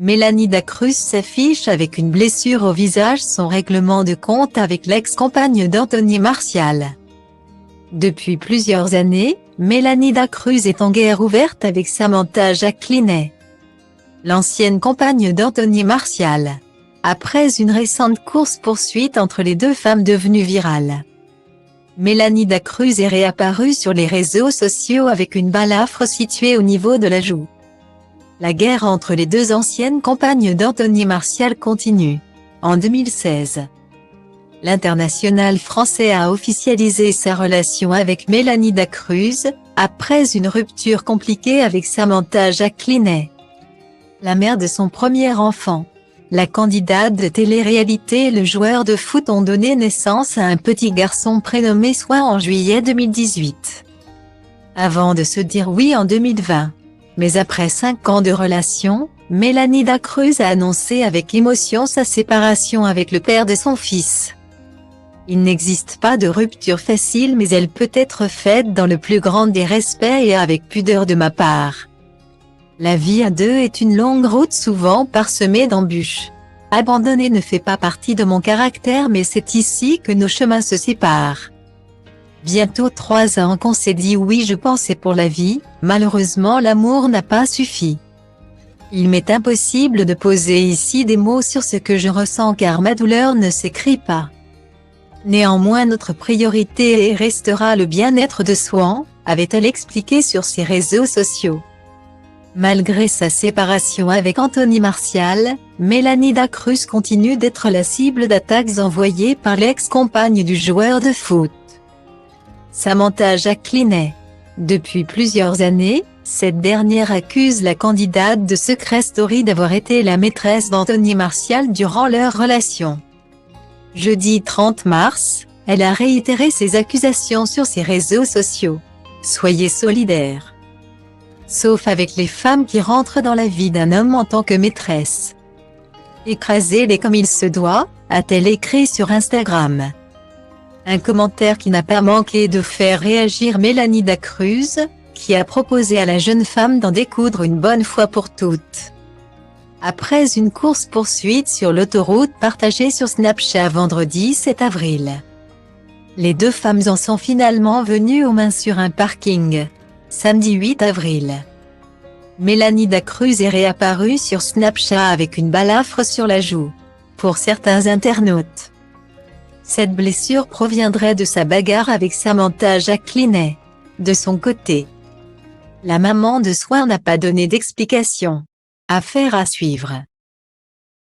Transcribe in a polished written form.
Mélanie Dacruz s'affiche avec une blessure au visage, son règlement de compte avec l'ex-compagne d'Anthony Martial. Depuis plusieurs années, Mélanie Dacruz est en guerre ouverte avec Samantha Jacquelinet, l'ancienne compagne d'Anthony Martial. Après une récente course-poursuite entre les deux femmes devenue virale, Mélanie Dacruz est réapparue sur les réseaux sociaux avec une balafre située au niveau de la joue. La guerre entre les deux anciennes compagnes d'Anthony Martial continue. En 2016, l'international français a officialisé sa relation avec Mélanie Dacruz, après une rupture compliquée avec Samantha Jacquelinet, la mère de son premier enfant. La candidate de télé-réalité et le joueur de foot ont donné naissance à un petit garçon prénommé Swan en juillet 2018. Avant de se dire oui en 2020. Mais après 5 ans de relation, Mélanie Dacruz a annoncé avec émotion sa séparation avec le père de son fils. Il n'existe pas de rupture facile, mais elle peut être faite dans le plus grand des respects et avec pudeur de ma part. La vie à deux est une longue route souvent parsemée d'embûches. Abandonner ne fait pas partie de mon caractère, mais c'est ici que nos chemins se séparent. Bientôt 3 ans qu'on s'est dit oui, je pensais pour la vie, malheureusement l'amour n'a pas suffi. Il m'est impossible de poser ici des mots sur ce que je ressens car ma douleur ne s'écrit pas. Néanmoins notre priorité restera le bien-être de Swan, avait-elle expliqué sur ses réseaux sociaux. Malgré sa séparation avec Anthony Martial, Mélanie Dacruz continue d'être la cible d'attaques envoyées par l'ex-compagne du joueur de foot, Samantha Jacquelinet. Depuis plusieurs années, cette dernière accuse la candidate de Secret Story d'avoir été la maîtresse d'Anthony Martial durant leur relation. Jeudi 30 mars, elle a réitéré ses accusations sur ses réseaux sociaux. Soyez solidaires. Sauf avec les femmes qui rentrent dans la vie d'un homme en tant que maîtresse. Écrasez-les comme il se doit, a-t-elle écrit sur Instagram. Un commentaire qui n'a pas manqué de faire réagir Mélanie Dacruz, qui a proposé à la jeune femme d'en découdre une bonne fois pour toutes. Après une course-poursuite sur l'autoroute partagée sur Snapchat vendredi 7 avril. Les deux femmes en sont finalement venues aux mains sur un parking. Samedi 8 avril. Mélanie Dacruz est réapparue sur Snapchat avec une balafre sur la joue. Pour certains internautes, cette blessure proviendrait de sa bagarre avec Samantha Jacquelinet. De son côté, la maman de Swan n'a pas donné d'explication. Affaire à suivre.